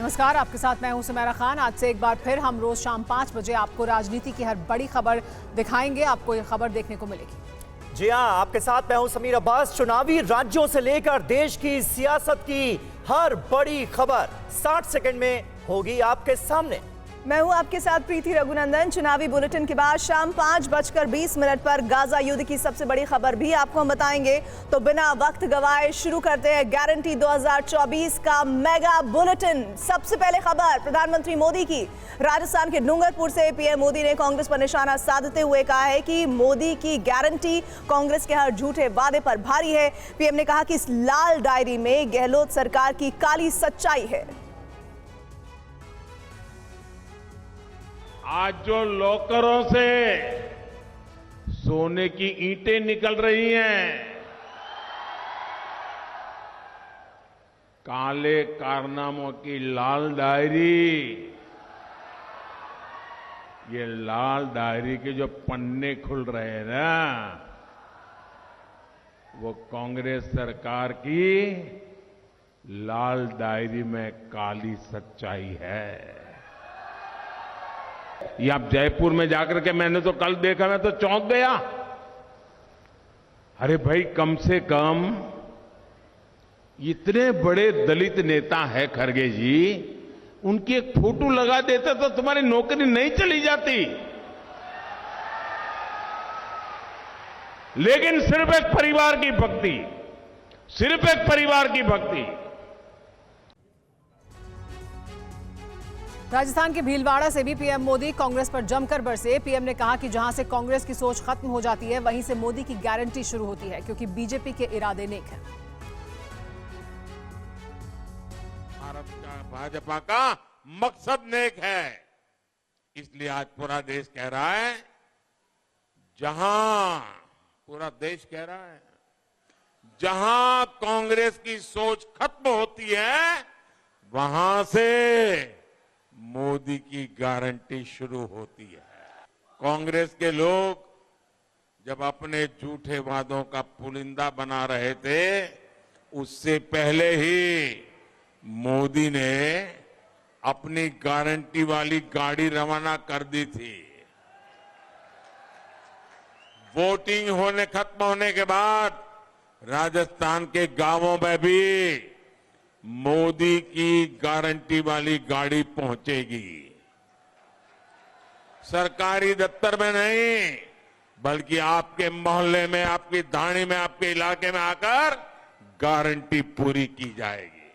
नमस्कार, आपके साथ मैं हूं सुमेरा खान। आज से एक बार फिर हम रोज शाम 5 बजे आपको राजनीति की हर बड़ी खबर दिखाएंगे। आपको ये खबर देखने को मिलेगी। जी हां, आपके साथ मैं हूं समीर अब्बास। चुनावी राज्यों से लेकर देश की सियासत की हर बड़ी खबर 60 सेकंड में होगी आपके सामने। मैं हूं आपके साथ प्रीति रघुनंदन। चुनावी बुलेटिन के बाद शाम 5:20 पर गाजा युद्ध की सबसे बड़ी खबर भी आपको हम बताएंगे। तो बिना वक्त गवाए शुरू करते हैं गारंटी 2024 का मेगा बुलेटिन। सबसे पहले खबर प्रधानमंत्री मोदी की। राजस्थान के डूंगरपुर से पीएम मोदी ने कांग्रेस पर निशाना साधते हुए कहा है कि मोदी की गारंटी कांग्रेस के हर झूठे वादे पर भारी है। पीएम ने कहा कि इस लाल डायरी में गहलोत सरकार की काली सच्चाई है। आज जो लॉकरों से सोने की ईंटें निकल रही हैं, काले कारनामों की लाल डायरी, ये लाल डायरी के जो पन्ने खुल रहे हैं ना, वो कांग्रेस सरकार की लाल डायरी में काली सच्चाई है। ये आप जयपुर में जाकर के मैंने तो कल देखा, मैं तो चौंक गया। अरे भाई, कम से कम इतने बड़े दलित नेता है खड़गे जी, उनकी एक फोटो लगा देते तो तुम्हारी नौकरी नहीं चली जाती। लेकिन सिर्फ एक परिवार की भक्ति, सिर्फ एक परिवार की भक्ति। राजस्थान के भीलवाड़ा से भी पीएम मोदी कांग्रेस पर जमकर बरसे। पीएम ने कहा कि जहां से कांग्रेस की सोच खत्म हो जाती है, वहीं से मोदी की गारंटी शुरू होती है, क्योंकि बीजेपी के इरादे नेक हैं। भारत का, भाजपा का मकसद नेक है, इसलिए आज पूरा देश कह रहा है, पूरा देश कह रहा है, जहां कांग्रेस की सोच खत्म होती है, वहां से मोदी की गारंटी शुरू होती है। कांग्रेस के लोग जब अपने झूठे वादों का पुलिंदा बना रहे थे, उससे पहले ही मोदी ने अपनी गारंटी वाली गाड़ी रवाना कर दी थी। वोटिंग खत्म होने के बाद राजस्थान के गांवों में भी मोदी की गारंटी वाली गाड़ी पहुंचेगी। सरकारी दफ्तर में नहीं, बल्कि आपके मोहल्ले में, आपकी धाणी में, आपके इलाके में आकर गारंटी पूरी की जाएगी।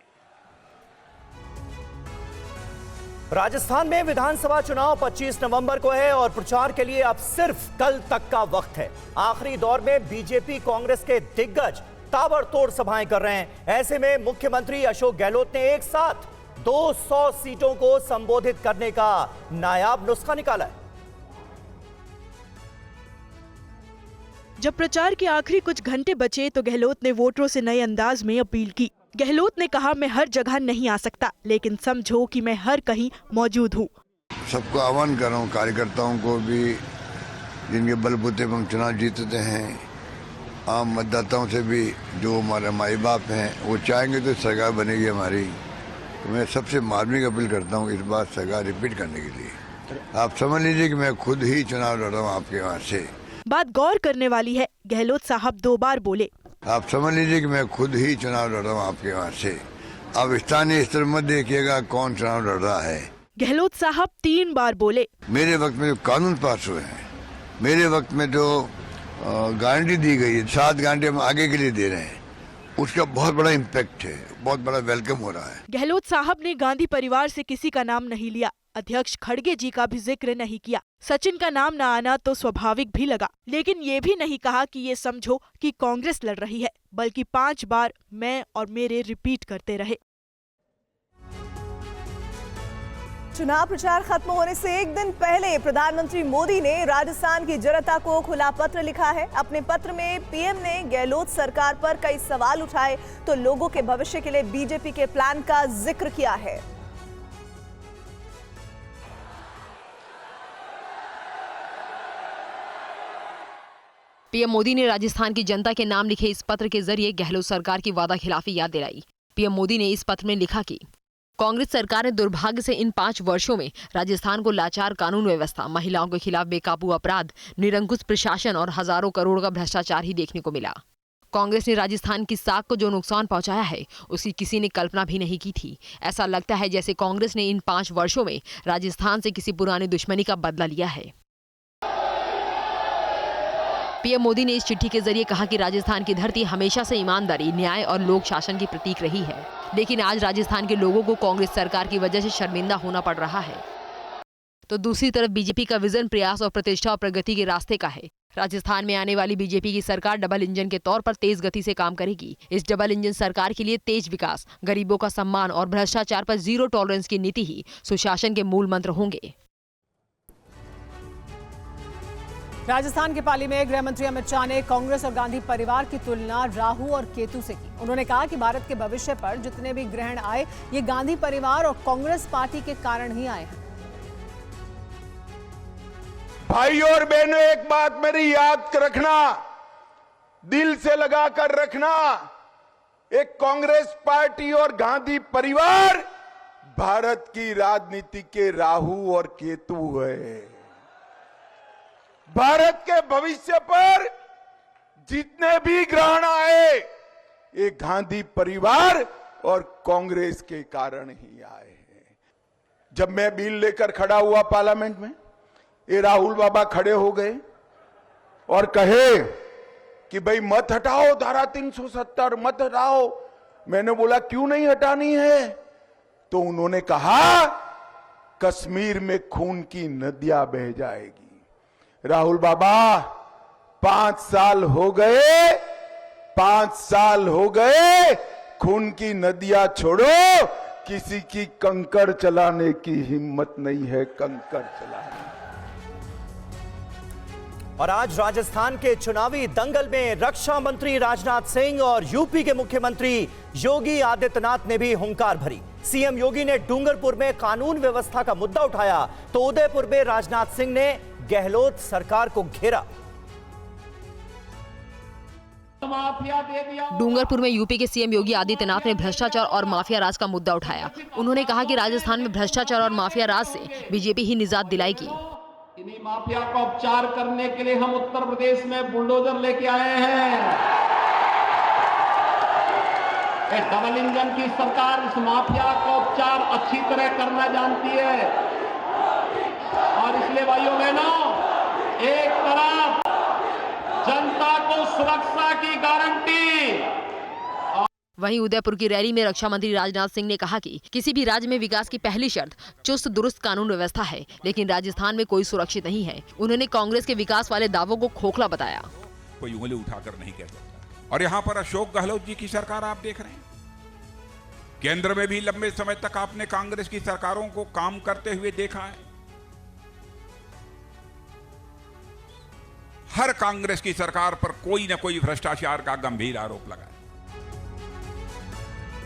राजस्थान में विधानसभा चुनाव 25 नवंबर को है और प्रचार के लिए अब सिर्फ कल तक का वक्त है। आखिरी दौर में बीजेपी कांग्रेस के दिग्गज ताबड़तोड़ सभाएं कर रहे हैं। ऐसे में मुख्यमंत्री अशोक गहलोत ने एक साथ 200 सीटों को संबोधित करने का नायाब नुस्खा निकाला है। जब प्रचार के आखिरी कुछ घंटे बचे तो गहलोत ने वोटरों से नए अंदाज में अपील की। गहलोत ने कहा, मैं हर जगह नहीं आ सकता, लेकिन समझो कि मैं हर कहीं मौजूद हूँ। सबको आह्वान कर रहा हूँ, कार्यकर्ताओं को भी, जिनके बलबूते पर हम चुनाव जीतते हैं, आम मतदाताओं से भी, जो हमारे माई बाप हैं, वो चाहेंगे तो सरकार बनेगी हमारी। तो मैं सबसे मार्मिक अपील करता हूँ इस बार सरकार रिपीट करने के लिए। आप समझ लीजिए कि मैं खुद ही चुनाव लड़ रहा हूँ आपके वहाँ से। बात गौर करने वाली है, गहलोत साहब 2 बार बोले। आप समझ लीजिए कि मैं खुद ही चुनाव लड़ रहा हूँ आपके वहाँ से। आप स्थानीय स्तर मत देखिएगा कौन चुनाव लड़ रहा है। गहलोत साहब 3 बार बोले। मेरे वक्त में जो कानून पास हुए हैं, मेरे वक्त में जो गारंटी दी गई है, 7 गारंटी हम आगे के लिए दे रहे हैं, उसका बहुत बड़ा इम्पैक्ट है, बहुत बड़ा वेलकम हो रहा है। गहलोत साहब ने गांधी परिवार से किसी का नाम नहीं लिया, अध्यक्ष खड़गे जी का भी जिक्र नहीं किया। सचिन का नाम न आना तो स्वाभाविक भी लगा, लेकिन ये भी नहीं कहा कि ये समझो कि कांग्रेस लड़ रही है, बल्कि 5 बार मैं और मेरे रिपीट करते रहे। चुनाव प्रचार खत्म होने से एक दिन पहले प्रधानमंत्री मोदी ने राजस्थान की जनता को खुला पत्र लिखा है। अपने पत्र में पीएम ने गहलोत सरकार पर कई सवाल उठाए तो लोगों के भविष्य के लिए बीजेपी के प्लान का जिक्र किया है। पीएम मोदी ने राजस्थान की जनता के नाम लिखे इस पत्र के जरिए गहलोत सरकार की वादा खिलाफी याद दिलाई। पीएम मोदी ने इस पत्र में लिखा कि कांग्रेस सरकार ने दुर्भाग्य से इन 5 वर्षों में राजस्थान को लाचार कानून व्यवस्था, महिलाओं के खिलाफ बेकाबू अपराध, निरंकुश प्रशासन और हजारों करोड़ का भ्रष्टाचार ही देखने को मिला। कांग्रेस ने राजस्थान की साख को जो नुकसान पहुंचाया है उसकी किसी ने कल्पना भी नहीं की थी। ऐसा लगता है जैसे कांग्रेस ने इन 5 वर्षों में राजस्थान से किसी पुरानी दुश्मनी का बदला लिया है। पीएम मोदी ने इस चिट्ठी के जरिए कहा कि राजस्थान की धरती हमेशा से ईमानदारी, न्याय और लोक शासन की प्रतीक रही है, लेकिन आज राजस्थान के लोगों को कांग्रेस सरकार की वजह से शर्मिंदा होना पड़ रहा है। तो दूसरी तरफ बीजेपी का विजन, प्रयास और प्रतिष्ठा और प्रगति के रास्ते का है। राजस्थान में आने वाली बीजेपी की सरकार डबल इंजन के तौर पर तेज गति से काम करेगी। इस डबल इंजन सरकार के लिए तेज विकास, गरीबों का सम्मान और भ्रष्टाचार पर जीरो टॉलरेंस की नीति ही सुशासन के मूल मंत्र होंगे। राजस्थान के पाली में गृह मंत्री अमित शाह ने कांग्रेस और गांधी परिवार की तुलना राहु और केतु से की। उन्होंने कहा कि भारत के भविष्य पर जितने भी ग्रहण आए ये गांधी परिवार और कांग्रेस पार्टी के कारण ही आए हैं। भाई और बहनों, एक बात मेरी याद रखना, दिल से लगा कर रखना, एक कांग्रेस पार्टी और गांधी परिवार भारत की राजनीति के राहु और केतु है। भारत के भविष्य पर जितने भी ग्रहण आए ये गांधी परिवार और कांग्रेस के कारण ही आए हैं। जब मैं बिल लेकर खड़ा हुआ पार्लियामेंट में, ये राहुल बाबा खड़े हो गए और कहे कि भाई मत हटाओ धारा 370, मत हटाओ। मैंने बोला क्यों नहीं हटानी है? तो उन्होंने कहा कश्मीर में खून की नदियां बह जाएगी। राहुल बाबा 5 साल हो गए, 5 साल हो गए, खून की नदियां छोड़ो, किसी की कंकड़ चलाने की हिम्मत नहीं है, कंकड़ चलाने। और आज राजस्थान के चुनावी दंगल में रक्षा मंत्री राजनाथ सिंह और यूपी के मुख्यमंत्री योगी आदित्यनाथ ने भी हुंकार भरी। सीएम योगी ने डूंगरपुर में कानून व्यवस्था का मुद्दा उठाया तो उदयपुर में राजनाथ सिंह ने गहलोत सरकार को घेरा। डूंगरपुर में यूपी के सीएम योगी आदित्यनाथ ने भ्रष्टाचार और माफिया राज का मुद्दा उठाया। उन्होंने कहा कि राजस्थान में भ्रष्टाचार और माफिया राज से बीजेपी ही निजात दिलाएगी। इन्हीं माफिया का उपचार करने के लिए हम उत्तर प्रदेश में बुलडोजर लेके आए हैं। डबल इंजन की सरकार इस माफिया का उपचार अच्छी तरह करना जानती है और इसलिए भाइयों बहनों, एक तरफ जनता को सुरक्षा की गारंटी। वहीं उदयपुर की रैली में रक्षा मंत्री राजनाथ सिंह ने कहा कि किसी भी राज्य में विकास की पहली शर्त चुस्त दुरुस्त कानून व्यवस्था है, लेकिन राजस्थान में कोई सुरक्षित नहीं है। उन्होंने कांग्रेस के विकास वाले दावों को खोखला बताया। कोई उंगली उठाकर नहीं कह सकता। और यहाँ पर अशोक गहलोत जी की सरकार आप देख रहे हैं, केंद्र में भी लंबे समय तक आपने कांग्रेस की सरकारों को काम करते हुए देखा है। हर कांग्रेस की सरकार पर कोई न कोई भ्रष्टाचार का गंभीर आरोप लगा है।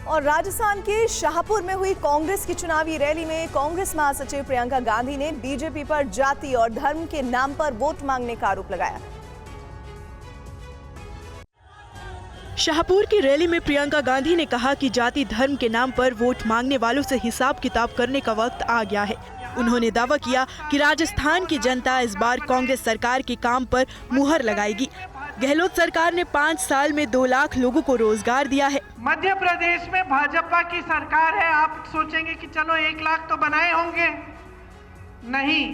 और राजस्थान के शाहपुर में हुई कांग्रेस की चुनावी रैली में कांग्रेस महासचिव प्रियंका गांधी ने बीजेपी पर जाति और धर्म के नाम पर वोट मांगने का आरोप लगाया। शाहपुर की रैली में प्रियंका गांधी ने कहा कि जाति धर्म के नाम पर वोट मांगने वालों से हिसाब किताब करने का वक्त आ गया है। उन्होंने दावा किया कि राजस्थान की जनता इस बार कांग्रेस सरकार के काम पर मुहर लगाएगी। गहलोत सरकार ने 5 साल में 2 लाख लोगों को रोजगार दिया है। मध्य प्रदेश में भाजपा की सरकार है, आप सोचेंगे कि चलो 1 लाख तो बनाए होंगे, नहीं।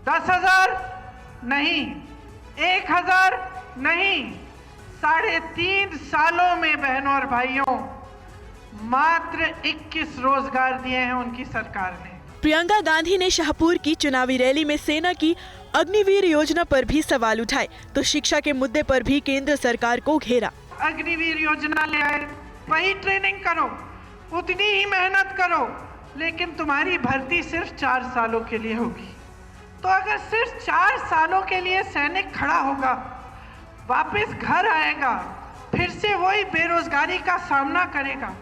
10,000 नहीं, 1,000 नहीं, 3.5 सालों में बहनों और भाइयों मात्र 21 रोजगार दिए हैं उनकी सरकार ने। प्रियंका गांधी ने शाहपुर की चुनावी रैली में सेना की अग्निवीर योजना पर भी सवाल उठाए तो शिक्षा के मुद्दे पर भी केंद्र सरकार को घेरा। अग्निवीर योजना ले आए, वही ट्रेनिंग करो, उतनी ही मेहनत करो, लेकिन तुम्हारी भर्ती सिर्फ 4 सालों के लिए होगी। तो अगर सिर्फ 4 सालों के लिए सैनिक खड़ा होगा, वापस घर आएगा, फिर से वही बेरोजगारी का सामना करेगा,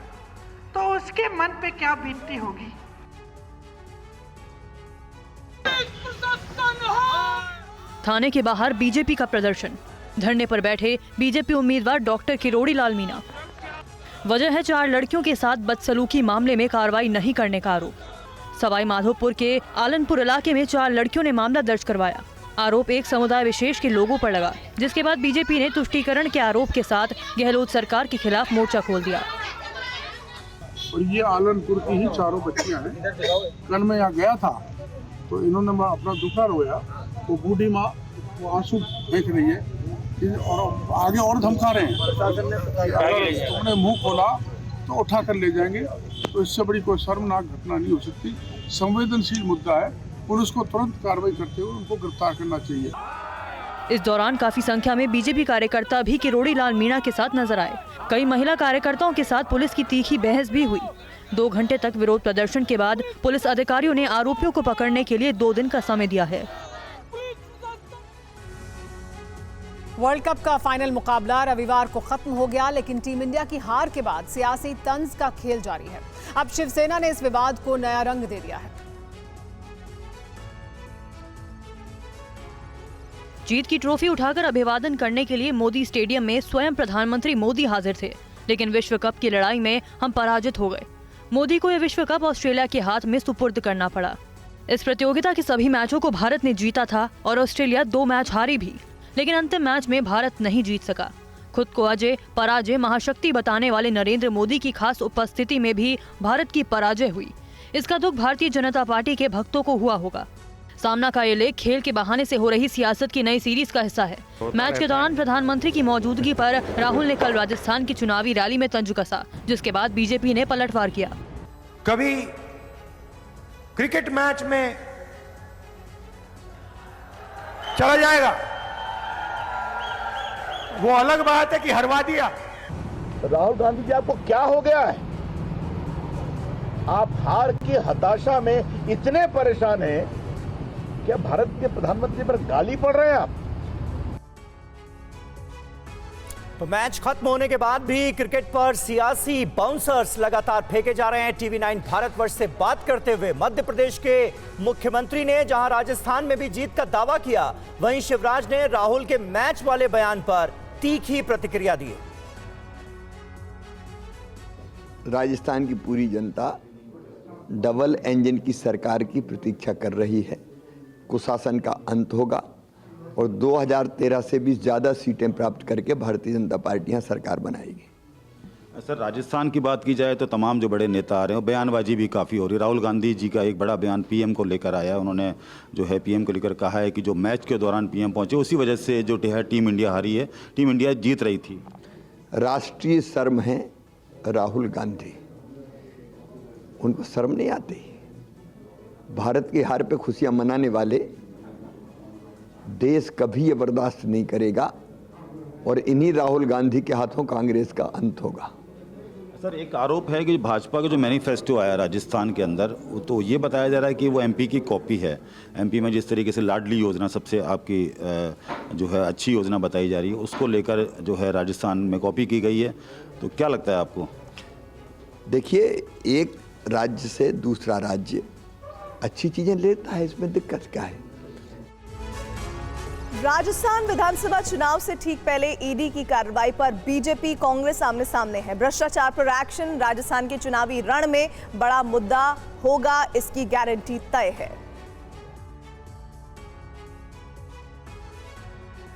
तो उसके मन पे क्या बीतती होगी। थाने के बाहर बीजेपी का प्रदर्शन, धरने पर बैठे बीजेपी उम्मीदवार डॉक्टर किरोड़ी लाल मीणा। वजह है 4 लड़कियों के साथ बदसलूकी मामले में कार्रवाई नहीं करने का आरोप। सवाई माधोपुर के आलनपुर इलाके में 4 लड़कियों ने मामला दर्ज करवाया। आरोप एक समुदाय विशेष के लोगों पर लगा, जिसके बाद बीजेपी ने तुष्टीकरण के आरोप के साथ गहलोत सरकार के खिलाफ मोर्चा खोल दिया। और ये आलनपुर की ही 4 बच्चियां हैं। कल मैं यहाँ गया था तो इन्होंने अपना दुखा रोया, वो बूढ़ी माँ वो आंसू फेंक रही है और आगे और धमका रहे हैं, अगर तुमने मुंह खोला तो उठा कर ले जाएंगे। तो इससे बड़ी कोई शर्मनाक घटना नहीं हो सकती। संवेदनशील मुद्दा है, पुलिस को तुरंत कार्रवाई करते हुए उनको गिरफ्तार करना चाहिए। इस दौरान काफी संख्या में बीजेपी कार्यकर्ता भी किरोड़ी लाल मीणा के साथ नजर आए। कई महिला कार्यकर्ताओं के साथ पुलिस की तीखी बहस भी हुई। 2 घंटे तक विरोध प्रदर्शन के बाद पुलिस अधिकारियों ने आरोपियों को पकड़ने के लिए 2 दिन का समय दिया है। वर्ल्ड कप का फाइनल मुकाबला रविवार को खत्म हो गया, लेकिन टीम इंडिया की हार के बाद सियासी तंज का खेल जारी है। अब शिवसेना ने इस विवाद को नया रंग दे दिया है। जीत की ट्रॉफी उठाकर अभिवादन करने के लिए मोदी स्टेडियम में स्वयं प्रधानमंत्री मोदी हाजिर थे, लेकिन विश्व कप की लड़ाई में हम पराजित हो गए। मोदी को यह विश्व कप ऑस्ट्रेलिया के हाथ में सुपुर्द करना पड़ा। इस प्रतियोगिता के सभी मैचों को भारत ने जीता था और ऑस्ट्रेलिया 2 मैच हारी भी, लेकिन अंतिम मैच में भारत नहीं जीत सका। खुद को अजय पराजय महाशक्ति बताने वाले नरेंद्र मोदी की खास उपस्थिति में भी भारत की पराजय हुई। इसका दुख भारतीय जनता पार्टी के भक्तों को हुआ होगा। सामना का ये लेख खेल के बहाने से हो रही सियासत की नई सीरीज का हिस्सा है। मैच के दौरान प्रधानमंत्री की मौजूदगी पर राहुल ने कल राजस्थान की चुनावी रैली में तंज कसा, जिसके बाद बीजेपी ने पलटवार किया। कभी क्रिकेट मैच में चला जाएगा, वो अलग बात है कि हरवा दिया। राहुल गांधी जी, आपको क्या हो गया है? आप हार की हताशा में इतने परेशान हैं, क्या भारत के प्रधानमंत्री पर गाली पड़ रहे हैं आप? तो मैच खत्म होने के बाद भी क्रिकेट पर सियासी बाउंसर्स लगातार फेंके जा रहे हैं। टीवी9 भारतवर्ष से बात करते हुए मध्य प्रदेश के मुख्यमंत्री ने जहां राजस्थान में भी जीत का दावा किया, वहीं शिवराज ने राहुल के मैच वाले बयान पर तीखी प्रतिक्रिया दी। राजस्थान की पूरी जनता डबल इंजन की सरकार की प्रतीक्षा कर रही है। कुशासन का अंत होगा और 2013 से भी ज़्यादा सीटें प्राप्त करके भारतीय जनता पार्टी सरकार बनाएगी। सर, राजस्थान की बात की जाए तो तमाम जो बड़े नेता आ रहे हैं, बयानबाजी भी काफ़ी हो रही है। राहुल गांधी जी का एक बड़ा बयान पीएम को लेकर आया। उन्होंने जो है पीएम को लेकर कहा है कि जो मैच के दौरान पीएम पहुंचे उसी वजह से जो है टीम इंडिया हारी है, टीम इंडिया जीत रही थी। राष्ट्रीय शर्म है राहुल गांधी, उनको शर्म नहीं आती। भारत की हार पे खुशियां मनाने वाले देश कभी ये बर्दाश्त नहीं करेगा और इन्हीं राहुल गांधी के हाथों कांग्रेस का अंत होगा। सर, एक आरोप है कि भाजपा का जो मैनिफेस्टो आया राजस्थान के अंदर, तो ये बताया जा रहा है कि वो एमपी की कॉपी है। एमपी में जिस तरीके से लाडली योजना सबसे आपकी जो है अच्छी योजना बताई जा रही है, उसको लेकर जो है राजस्थान में कॉपी की गई है। तो क्या लगता है आपको? देखिए, एक राज्य से दूसरा राज्य अच्छी चीजें लेता है, इसमें दिक्कत क्या है? राजस्थान विधानसभा चुनाव से ठीक पहले ईडी की कार्रवाई पर बीजेपी कांग्रेस आमने सामने है। भ्रष्टाचार पर एक्शन राजस्थान के चुनावी रण में बड़ा मुद्दा होगा, इसकी गारंटी तय है।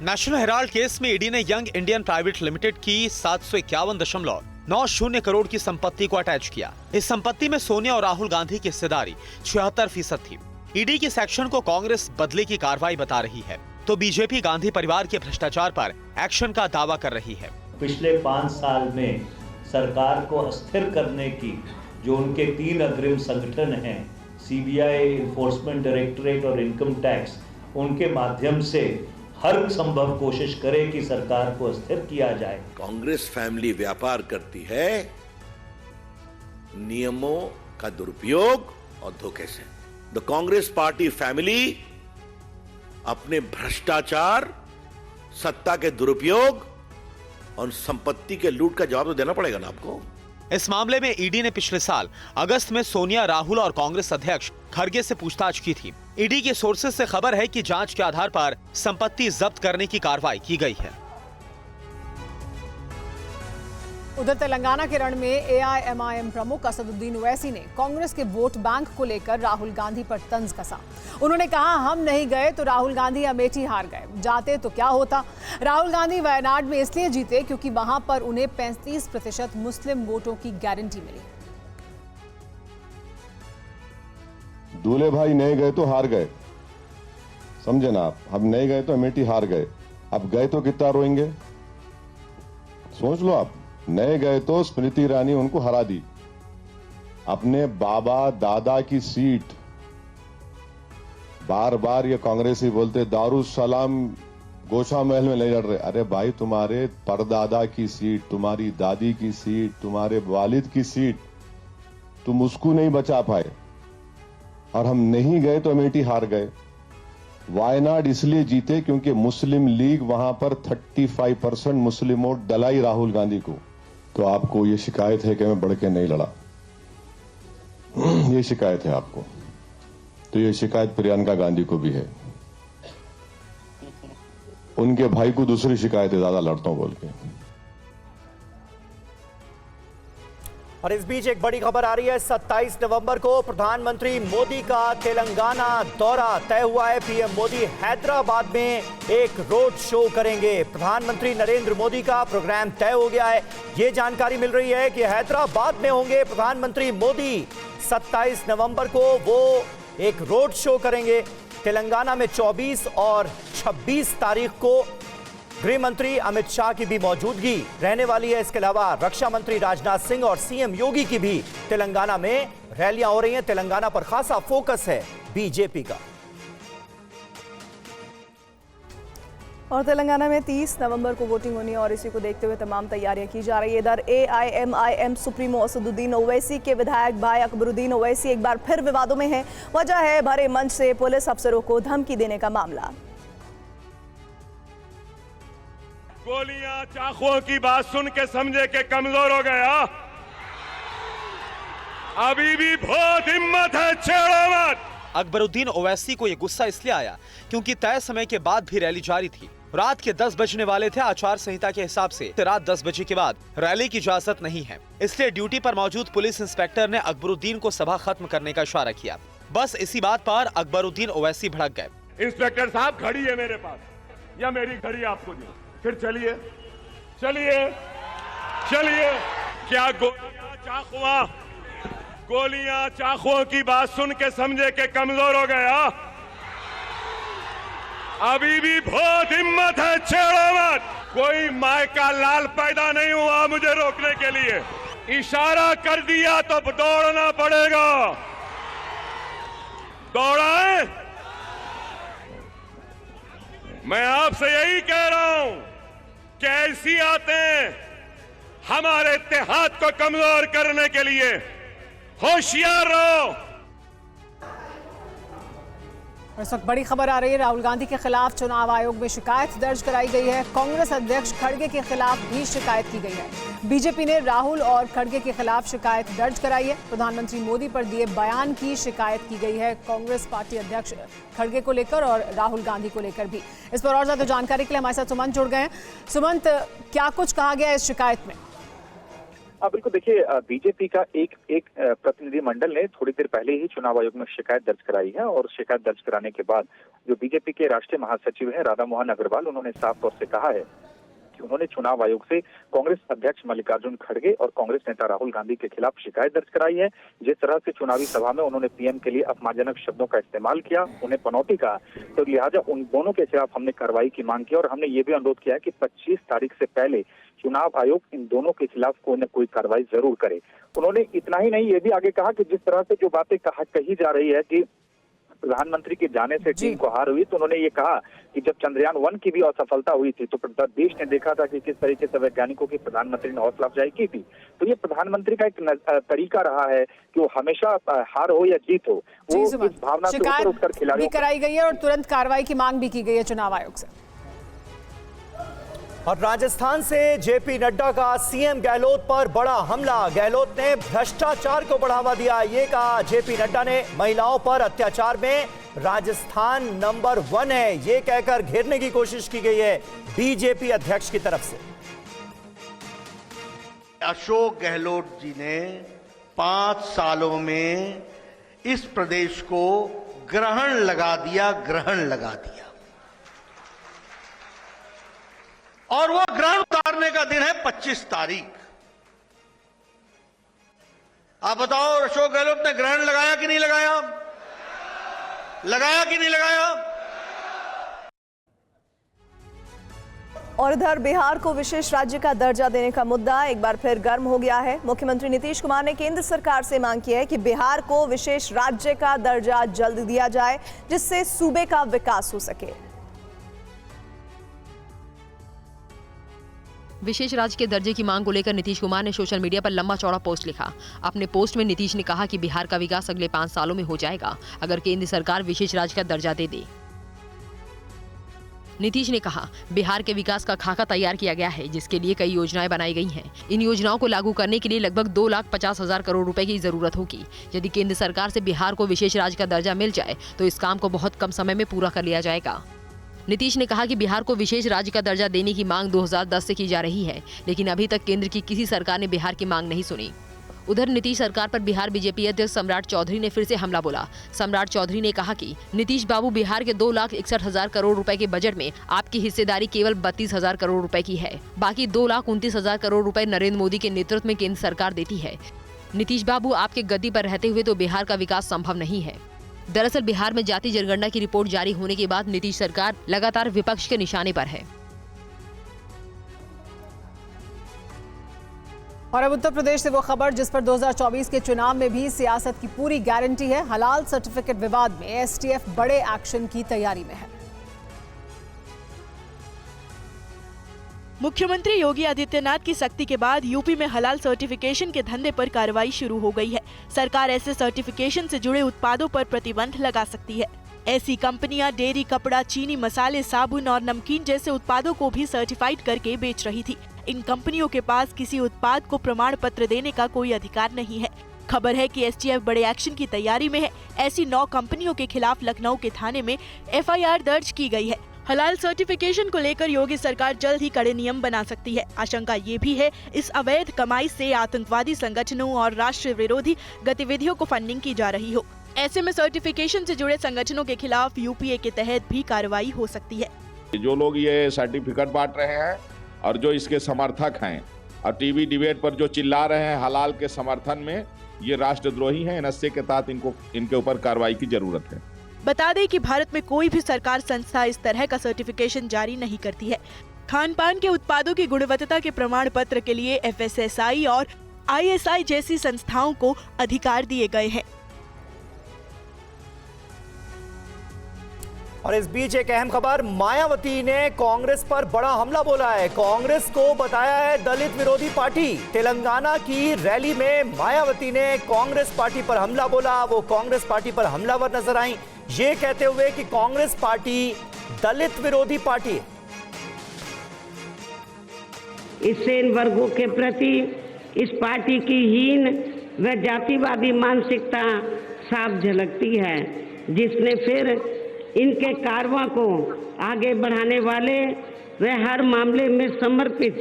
नेशनल हेराल्ड केस में ईडी ने यंग इंडियन प्राइवेट लिमिटेड की 751.90 करोड़ की संपत्ति को अटैच किया। इस संपत्ति में सोनिया और राहुल गांधी की हिस्सेदारी 76% थी। ईडी के सेक्शन को कांग्रेस बदले की कार्रवाई बता रही है, तो बीजेपी गांधी परिवार के भ्रष्टाचार पर एक्शन का दावा कर रही है। पिछले 5 साल में सरकार को अस्थिर करने की जो उनके 3 अग्रिम संगठन हैं, सीबीआई, इन्फोर्समेंट डायरेक्टरेट और इनकम टैक्स, उनके माध्यम से हर संभव कोशिश करे कि सरकार को अस्थिर किया जाए। कांग्रेस फैमिली व्यापार करती है नियमों का दुरुपयोग और धोखे से। द कांग्रेस पार्टी फैमिली अपने भ्रष्टाचार, सत्ता के दुरुपयोग और संपत्ति के लूट का जवाब तो देना पड़ेगा ना आपको। इस मामले में ईडी ने पिछले साल अगस्त में सोनिया, राहुल और कांग्रेस अध्यक्ष खड़गे से पूछताछ की थी। ईडी के सोर्सेज से खबर है कि जांच के आधार पर संपत्ति जब्त करने की कार्रवाई की गई है। उधर तेलंगाना के रण में एआईएमआईएम प्रमुख असदुद्दीन ओवैसी ने कांग्रेस के वोट बैंक को लेकर राहुल गांधी पर तंज कसा। उन्होंने कहा, हम नहीं गए तो राहुल गांधी अमेठी हार गए, जाते तो क्या होता। राहुल गांधी वायनाड में इसलिए जीते क्योंकि वहां पर उन्हें 35% मुस्लिम वोटों की गारंटी मिली। दूल्हे भाई नहीं गए तो हार गए, समझे ना आप। हम नहीं गए तो अमेठी हार गए, अब गए तो कितना रोएंगे, सोच लो आप। नहीं गए तो स्मृति ईरानी उनको हरा दी, अपने बाबा दादा की सीट। बार बार ये कांग्रेस ही बोलते दारुसलाम गोशा महल में नहीं लड़ रहे। अरे भाई, तुम्हारे परदादा की सीट, तुम्हारी दादी की सीट, तुम्हारे वालिद की सीट, तुम उसको नहीं बचा पाए। और हम नहीं गए तो अमेठी हार गए। वायनाड इसलिए जीते क्योंकि मुस्लिम लीग वहां पर 35% मुस्लिम वोट डलाई राहुल गांधी को। तो आपको ये शिकायत है कि मैं बढ़ के नहीं लड़ा, ये शिकायत है आपको। तो ये शिकायत प्रियंका गांधी को भी है, उनके भाई को दूसरी शिकायत है, ज्यादा लड़ता हूं बोल के। और इस बीच एक बड़ी खबर आ रही है। 27 नवंबर को प्रधानमंत्री मोदी का तेलंगाना दौरा तय हुआ है। पीएम मोदी हैदराबाद में एक रोड शो करेंगे। प्रधानमंत्री नरेंद्र मोदी का प्रोग्राम तय हो गया है। ये जानकारी मिल रही है कि हैदराबाद में होंगे प्रधानमंत्री मोदी। 27 नवंबर को वो एक रोड शो करेंगे। तेलंगाना में 24 और 26 तारीख को गृह मंत्री अमित शाह की भी मौजूदगी रहने वाली है। इसके अलावा रक्षा मंत्री राजनाथ सिंह और सीएम योगी की भी तेलंगाना में रैलियां हो रही हैं। तेलंगाना पर खासा फोकस है बीजेपी का। और तेलंगाना में 30 नवंबर को वोटिंग होनी है और इसी को देखते हुए तमाम तैयारियां की जा रही है। इधर एआईएमआईएम सुप्रीमो असदुद्दीन ओवैसी के विधायक भाई अकबरुद्दीन ओवैसी एक बार फिर विवादों में हैं। वजह है भरे मंच से पुलिस अफसरों को धमकी देने का मामला। गोलियां चाकुओं की बात सुन के समझे के कमजोर हो गया। अभी भी बहुत हिम्मत है, छेड़ो मत। अकबरुद्दीन ओवैसी को यह गुस्सा इसलिए आया क्योंकि तय समय के बाद भी रैली जारी थी। रात के 10 बजने वाले थे। आचार संहिता के हिसाब से रात 10 बजे के बाद रैली की इजाजत नहीं है। इसलिए ड्यूटी पर मौजूद पुलिस इंस्पेक्टर ने अकबरुद्दीन को सभा खत्म करने का इशारा किया। बस इसी बात पर अकबरुद्दीन ओवैसी भड़क गए। इंस्पेक्टर साहब, घड़ी है मेरे पास या मेरी घड़ी आपको दी? फिर चलिए चलिए चलिए। क्या गोलियां चाकुओं की बात सुन के समझे के कमजोर हो गया? अभी भी बहुत हिम्मत है, छेड़ो मत। कोई माय का लाल पैदा नहीं हुआ मुझे रोकने के लिए। इशारा कर दिया तो दौड़ना पड़ेगा। दौड़ाए। मैं आपसे यही कह रहा हूं, कैसी आते हैं हमारे इत्तेहाद को कमजोर करने के लिए। होशियार रहो। इस वक्त बड़ी खबर आ रही है। राहुल गांधी के खिलाफ चुनाव आयोग में शिकायत दर्ज कराई गई है। कांग्रेस अध्यक्ष खड़गे के खिलाफ भी शिकायत की गई है। बीजेपी ने राहुल और खड़गे के खिलाफ शिकायत दर्ज कराई है। प्रधानमंत्री मोदी पर दिए बयान की शिकायत की गई है कांग्रेस पार्टी अध्यक्ष खड़गे को लेकर और राहुल गांधी को लेकर भी। इस पर और ज्यादा जानकारी के लिए हमारे साथ सुमंत जुड़ गए हैं। सुमंत, क्या कुछ कहा गया इस शिकायत में? बिल्कुल, देखिए, बीजेपी का एक प्रतिनिधि मंडल ने थोड़ी देर पहले ही चुनाव आयोग में शिकायत दर्ज कराई है और शिकायत दर्ज कराने के बाद जो बीजेपी के राष्ट्रीय महासचिव हैं राधा मोहन अग्रवाल, उन्होंने साफ तौर से कहा है कि उन्होंने चुनाव आयोग से कांग्रेस अध्यक्ष मल्लिकार्जुन खड़गे और कांग्रेस नेता राहुल गांधी के खिलाफ शिकायत दर्ज कराई है। जिस तरह से चुनावी सभा में उन्होंने पीएम के लिए अपमानजनक शब्दों का इस्तेमाल किया, उन्हें पनौती कहा, तो लिहाजा उन दोनों के खिलाफ हमने कार्रवाई की मांग की और हमने ये भी अनुरोध किया कि 25 तारीख से पहले चुनाव आयोग इन दोनों के खिलाफ कोई न कोई कार्रवाई जरूर करे। उन्होंने इतना ही नहीं, ये भी आगे कहा कि जिस तरह से जो बातें कही जा रही है कि प्रधानमंत्री के जाने से टीम को हार हुई, तो उन्होंने ये कहा कि जब चंद्रयान 1 की भी असफलता हुई थी तो देश ने देखा था कि किस तरीके से वैज्ञानिकों की प्रधानमंत्री ने हौसला अफजाई की थी। तो ये प्रधानमंत्री का एक तरीका रहा है कि वो हमेशा हार हो या जीत हो, वो इस भावना से ऊपर उठकर खिलाड़ियों भी कराई गई है और तुरंत कार्रवाई की मांग भी की गई है चुनाव आयोग से। और राजस्थान से जेपी नड्डा का सीएम गहलोत पर बड़ा हमला। गहलोत ने भ्रष्टाचार को बढ़ावा दिया, ये कहा जेपी नड्डा ने। महिलाओं पर अत्याचार में राजस्थान नंबर 1 है, ये कहकर घेरने की कोशिश की गई है बीजेपी अध्यक्ष की तरफ से। अशोक गहलोत जी ने 5 सालों में इस प्रदेश को ग्रहण लगा दिया। और वो ग्रहण उतारने का दिन है 25 तारीख। आप बताओ, अशोक गहलोत ने ग्रहण लगाया कि नहीं लगाया? लगाया कि नहीं लगाया? और इधर बिहार को विशेष राज्य का दर्जा देने का मुद्दा एक बार फिर गर्म हो गया है। मुख्यमंत्री नीतीश कुमार ने केंद्र सरकार से मांग की है कि बिहार को विशेष राज्य का दर्जा जल्द दिया जाए, जिससे सूबे का विकास हो सके। विशेष राज्य के दर्जे की मांग को लेकर नीतीश कुमार ने सोशल मीडिया पर लंबा चौड़ा पोस्ट लिखा। अपने पोस्ट में नीतीश ने कहा कि बिहार का विकास अगले 5 सालों में हो जाएगा अगर केंद्र सरकार विशेष राज्य का दर्जा दे दे। नीतीश ने कहा, बिहार के विकास का खाका तैयार किया गया है, जिसके लिए कई योजनाएं बनाई गई हैं। इन योजनाओं को लागू करने के लिए लगभग 2,50,000 करोड़ रुपए की जरूरत होगी। यदि केंद्र सरकार से बिहार को विशेष राज्य का दर्जा मिल जाए तो इस काम को बहुत कम समय में पूरा कर लिया जाएगा। नीतीश ने कहा कि बिहार को विशेष राज्य का दर्जा देने की मांग 2010 से की जा रही है, लेकिन अभी तक केंद्र की किसी सरकार ने बिहार की मांग नहीं सुनी। उधर नीतीश सरकार पर बिहार बीजेपी अध्यक्ष सम्राट चौधरी ने फिर से हमला बोला। सम्राट चौधरी ने कहा कि नीतीश बाबू, बिहार के 2,61,000 करोड़ रुपए के बजट में आपकी हिस्सेदारी केवल 32,000 करोड़ रुपए की है। बाकी 2,29,000 करोड़ रुपए नरेंद्र मोदी के नेतृत्व में केंद्र सरकार देती है। नीतीश बाबू, आपके गद्दी पर रहते हुए तो बिहार का विकास संभव नहीं है। दरअसल बिहार में जाति जनगणना की रिपोर्ट जारी होने के बाद नीतीश सरकार लगातार विपक्ष के निशाने पर है। और अब उत्तर प्रदेश से वो खबर जिस पर 2024 के चुनाव में भी सियासत की पूरी गारंटी है। हलाल सर्टिफिकेट विवाद में एसटीएफ बड़े एक्शन की तैयारी में है। मुख्यमंत्री योगी आदित्यनाथ की सख्ती के बाद यूपी में हलाल सर्टिफिकेशन के धंधे पर कार्रवाई शुरू हो गई है। सरकार ऐसे सर्टिफिकेशन से जुड़े उत्पादों पर प्रतिबंध लगा सकती है। ऐसी कंपनियां डेयरी, कपड़ा, चीनी, मसाले, साबुन और नमकीन जैसे उत्पादों को भी सर्टिफाइड करके बेच रही थी। इन कंपनियों के पास किसी उत्पाद को प्रमाण पत्र देने का कोई अधिकार नहीं है। खबर है कि एसटीएफ बड़े एक्शन की तैयारी में है। ऐसी 9 कंपनियों के खिलाफ लखनऊ के थाने में एफआईआर दर्ज की गई है। हलाल सर्टिफिकेशन को लेकर योगी सरकार जल्द ही कड़े नियम बना सकती है। आशंका ये भी है इस अवैध कमाई से आतंकवादी संगठनों और राष्ट्र विरोधी गतिविधियों को फंडिंग की जा रही हो। ऐसे में सर्टिफिकेशन से जुड़े संगठनों के खिलाफ यूपीए के तहत भी कार्रवाई हो सकती है। जो लोग ये सर्टिफिकेट बांट रहे हैं और जो इसके समर्थक हैं और टीवी डिबेट पर जो चिल्ला रहे हैं हलाल के समर्थन में, ये राष्ट्रद्रोही हैं। एनएसए के तहत इनके ऊपर कार्रवाई की जरूरत है। बता दें कि भारत में कोई भी सरकार संस्था इस तरह का सर्टिफिकेशन जारी नहीं करती है। खान पान के उत्पादों की गुणवत्ता के प्रमाण पत्र के लिए एफएसएसआई और आईएसआई जैसी संस्थाओं को अधिकार दिए गए हैं। और इस बीच एक अहम खबर, मायावती ने कांग्रेस पर बड़ा हमला बोला है। कांग्रेस को बताया है दलित विरोधी पार्टी। तेलंगाना की रैली में मायावती ने कांग्रेस पार्टी पर हमला बोला। वो कांग्रेस पार्टी पर हमलावर नजर आई, ये कहते हुए कि कांग्रेस पार्टी दलित विरोधी पार्टी है। इससे इन वर्गों के प्रति इस पार्टी की हीन व जातिवादी मानसिकता साफ झलकती है, जिसने फिर इनके कारवां को आगे बढ़ाने वाले व हर मामले में समर्पित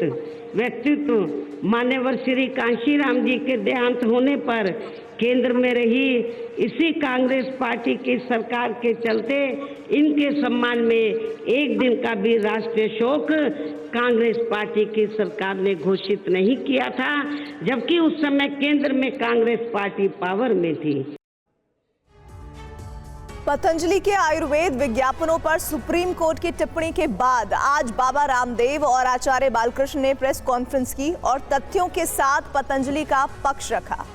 व्यक्तित्व मान्यवर श्री कांशीराम जी के देहांत होने पर केंद्र में रही इसी कांग्रेस पार्टी की सरकार के चलते इनके सम्मान में एक दिन का भी राष्ट्रीय शोक कांग्रेस पार्टी की सरकार ने घोषित नहीं किया था, जबकि उस समय केंद्र में कांग्रेस पार्टी पावर में थी। पतंजलि के आयुर्वेद विज्ञापनों पर सुप्रीम कोर्ट की टिप्पणी के बाद आज बाबा रामदेव और आचार्य बालकृष्ण ने प्रेस कॉन्फ्रेंस की और तथ्यों के साथ पतंजलि का पक्ष रखा।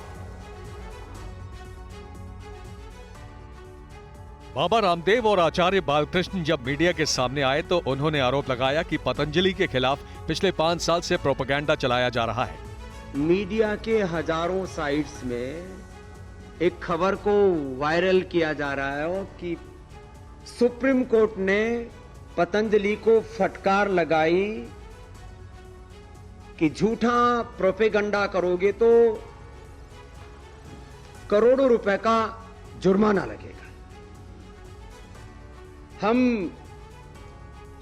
बाबा रामदेव और आचार्य बालकृष्ण जब मीडिया के सामने आए तो उन्होंने आरोप लगाया कि पतंजलि के खिलाफ पिछले 5 साल से प्रोपेगेंडा चलाया जा रहा है। मीडिया के हजारों साइट्स में एक खबर को वायरल किया जा रहा है कि सुप्रीम कोर्ट ने पतंजलि को फटकार लगाई कि झूठा प्रोपेगेंडा करोगे तो करोड़ों रुपए का जुर्माना लगेगा। हम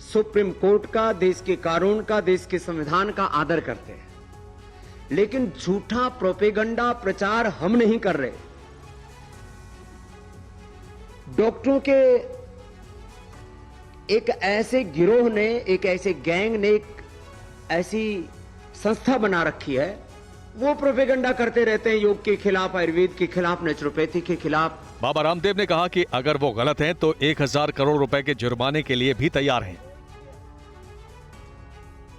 सुप्रीम कोर्ट का, देश के कानून का, देश के संविधान का आदर करते हैं, लेकिन झूठा प्रोपेगंडा प्रचार हम नहीं कर रहे। डॉक्टरों के एक ऐसे गिरोह ने, एक ऐसे गैंग ने, एक ऐसी संस्था बना रखी है, वो प्रोपेगंडा करते रहते हैं योग के खिलाफ, आयुर्वेद के खिलाफ, नेचुरोपैथी के खिलाफ। बाबा रामदेव ने कहा कि अगर वो गलत हैं तो 1000 करोड़ रुपए के जुर्माने के लिए भी तैयार हैं।